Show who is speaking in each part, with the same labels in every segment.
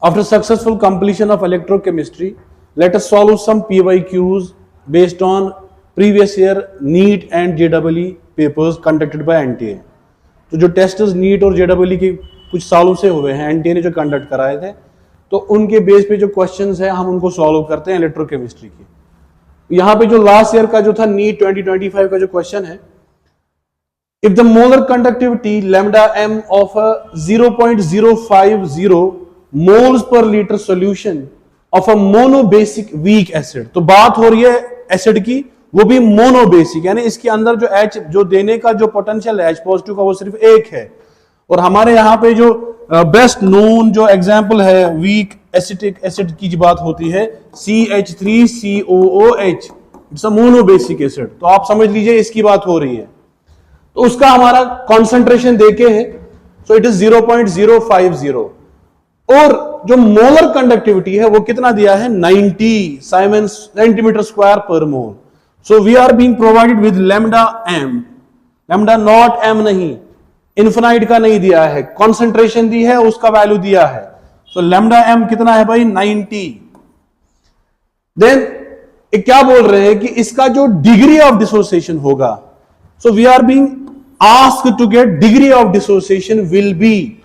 Speaker 1: After successful completion of electrochemistry, let us solve some PYQs based on previous year NEET and JEE papers conducted by NTA. तो जो tests NEET और JEE के कुछ सालों से हुए हैं, NTA ने जो कंडक्ट कराए थे, तो उनके बेस पे जो क्वेश्चंस हैं हम उनको सॉल्व करते हैं इलेक्ट्रोकेमिस्ट्री की। यहाँ पे जो लास्ट ईयर का जो था नीट 2025 का जो क्वेश्चन है, if the molar conductivity lambda m of a 0.050 moles per liter solution of a monobasic weak acid, तो बात हो रही है एसिड की, वो भी मोनोबेसिक, यानी इसके अंदर जो H जो देने का जो पोटेंशियल है H पॉजिटिव का वो सिर्फ एक है। और हमारे यहाँ पे जो बेस्ट नोन जो एग्जांपल है वीक एसिटिक एसिड की बात होती है CH3COOH, it's a monobasic acid. तो आप समझ लीजिए इसकी बात हो रही है, तो उसका हमारा कॉन्सेंट्रेशन देके है, सो इट इज 0.050 और जो मोलर कंडक्टिविटी है वो कितना दिया है 90 साइमंस सेंटीमीटर स्क्वायर पर mole. So we are being provided with lambda M, lambda not M नहीं, इन्फिनाइट का नहीं दिया है, कॉन्सेंट्रेशन दी है उसका वैल्यू दिया है। सो लैम्डा एम कितना है भाई 90। देन क्या बोल रहे हैं कि इसका जो डिग्री ऑफ डिसोसिएशन होगा, so we are being asked to get degree of dissociation will be,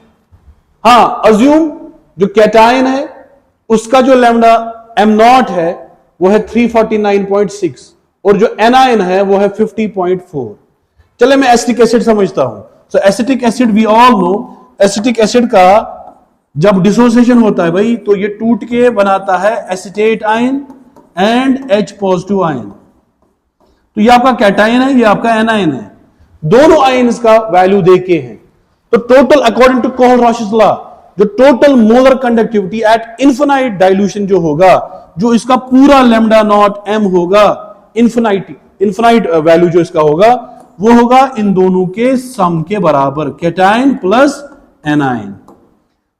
Speaker 1: हाँ अज्यूम जो कैटायन है उसका जो लैम्डा एम नॉट है वो है 349.6 और जो एनायन है वो है 50.4। चले मैं एसिटिक एसिड समझता हूं। So acetic acid we all know, acetic acid का जब डिसोसिएशन होता है भाई तो ये टूट के बनाता है acetate ion and H positive ion. तो ये आपका कैटायन है, ये आपका एनायन है, दोनों आयन्स का वैल्यू देके हैं। तो टोटल अकॉर्डिंग टू कोहलरॉशेस लॉ जो total molar conductivity eight infinite dilution जो होगा, जो इसका पूरा लैम्डा नॉट एम होगा, इन्फिनाइट वैल्यू जो इसका होगा वो होगा इन दोनों के सम के बराबर, कैटायन प्लस एनायन।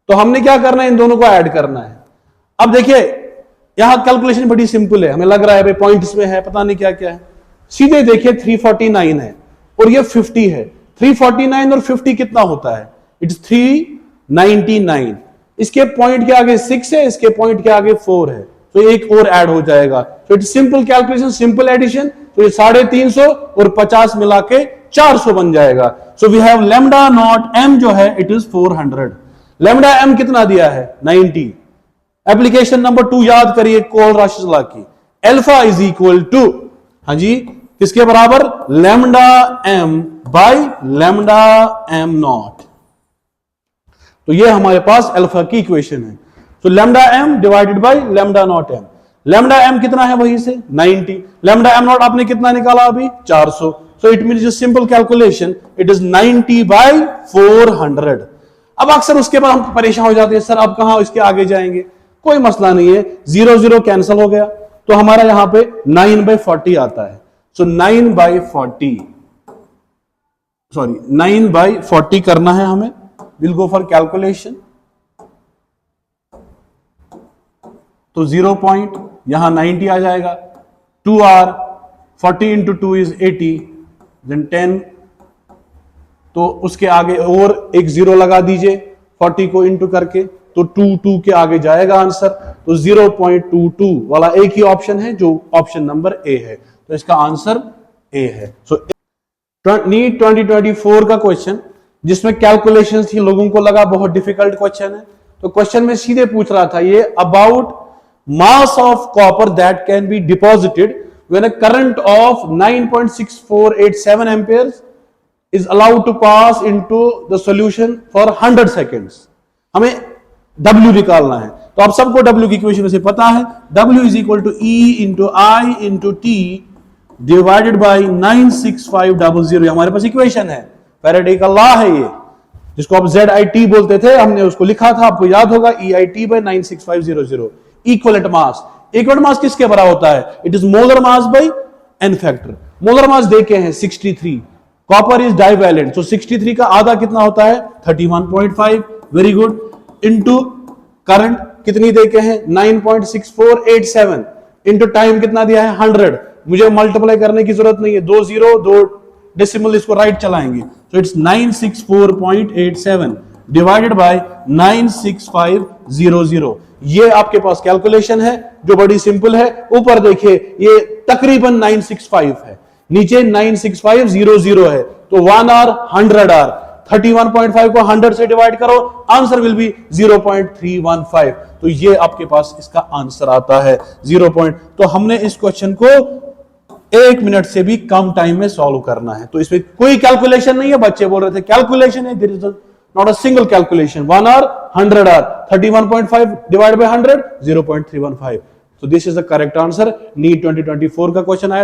Speaker 1: तो हमने क्या करना है, इन दोनों को ऐड करना है। अब देखिए यहां कैलकुलेशन बड़ी सिंपल है, हमें लग रहा है भाई पॉइंट्स में है पता नहीं क्या क्या है, सीधे देखिए 349 है और ये 50 है, 349 और 50 कितना होता है, इट्स 399। इसके पॉइंट के आगे 6 है, इसके पॉइंट के आगे 4 है, तो एक और ऐड हो जाएगा। तो it's simple calculation, simple addition. तो ये 350 और 50 मिला के 400 बन जाएगा। So we have lambda not M जो है इट इज 400। लैम्डा एम कितना दिया है 90। एप्लीकेशन नंबर 2 याद करिए कोहलरॉशेस लॉ की, अल्फा इज इक्वल टू, हाँ जी किसके बराबर, lambda M by lambda M naught. तो ये हमारे पास अल्फा की इक्वेशन है। तो lambda M divided by lambda not M, lambda M कितना है वहीं से 90, लैम्डा एम नॉट आपने कितना निकाला अभी 400। So it means simple calculation it is 90 by 400। अब अक्सर उसके बाद हम परेशान हो जाते हैं, सर अब कहां इसके आगे जाएंगे, कोई मसला नहीं है, 0 0 कैंसिल हो गया, तो हमारा यहां पे 9/40 आता है। सो 9/40, सॉरी 9/40 करना है हमें, विल गो फॉर कैलकुलेशन। तो 0 पॉइंट यहां 90 आ जाएगा, 2r 40 इंटू 2 इज 80, देन 10, तो उसके आगे और एक 0 लगा दीजिए 40 को इंटू करके, तो 2 के आगे जाएगा आंसर। तो 0.22 वाला एक ही ऑप्शन है जो ऑप्शन नंबर ए है, तो इसका आंसर ए है। सो नीट 2024 का क्वेश्चन जिसमें कैलकुलेशन थी, लोगों को लगा बहुत डिफिकल्ट क्वेश्चन है, तो क्वेश्चन में सीधे पूछ रहा था ये about mass of copper that can be deposited when a current of 9.6487 amperes is allowed to pass into the solution for 100 seconds. हमें W निकालना है, तो आप सबको W की इक्वेशन से पता है, W is equal to E into I into T divided by 96500, हमारे पास इक्वेशन है, फैराडे का लॉ है ये, जिसको आप ZIT बोलते थे, हमने उसको लिखा था आपको याद होगा, EIT by 96500। Equivalent mass, equivalent mass किसके बराबर होता है, it is molar mass by n factor. Molar mass देखे हैं 63, कॉपर इज डाइवैलेंट, तो 63 का आधा कितना होता है 31.5, वेरी गुड, इनटू करंट कितनी देखे हैं 9.6487, इनटू टाइम कितना दिया है 100, मुझे मल्टीप्लाई करने की जरूरत नहीं है, 2 0 2 डेसिमल इसको राइट चलाएंगे, तो इट्स 964.87 डिवाइडेड बाय 96500। ये आपके पास कैलकुलेशन है जो बड़ी सिंपल है। ऊपर देखिए ये तकरीबन 965 है, नीचे 96500 है, तो 1 आवर 100 आवर, 31.5 को 100 से डिवाइड करो, आंसर विल बी 0.315। तो ये आपके पास इसका आंसर आता है 0. तो हमने इस क्वेश्चन को 1 मिनट से भी कम टाइम में सॉल्व करना है। तो इसमें कोई कैलकुलेशन नहीं है। बच्चे बोल रहे थे कैलकुलेशन है, there is not a single calculation. 1 hour 100 hour, 31.5 divide by 100, 0.315। So this is the correct answer। NEET 2024 का क्वेश्चन आया था।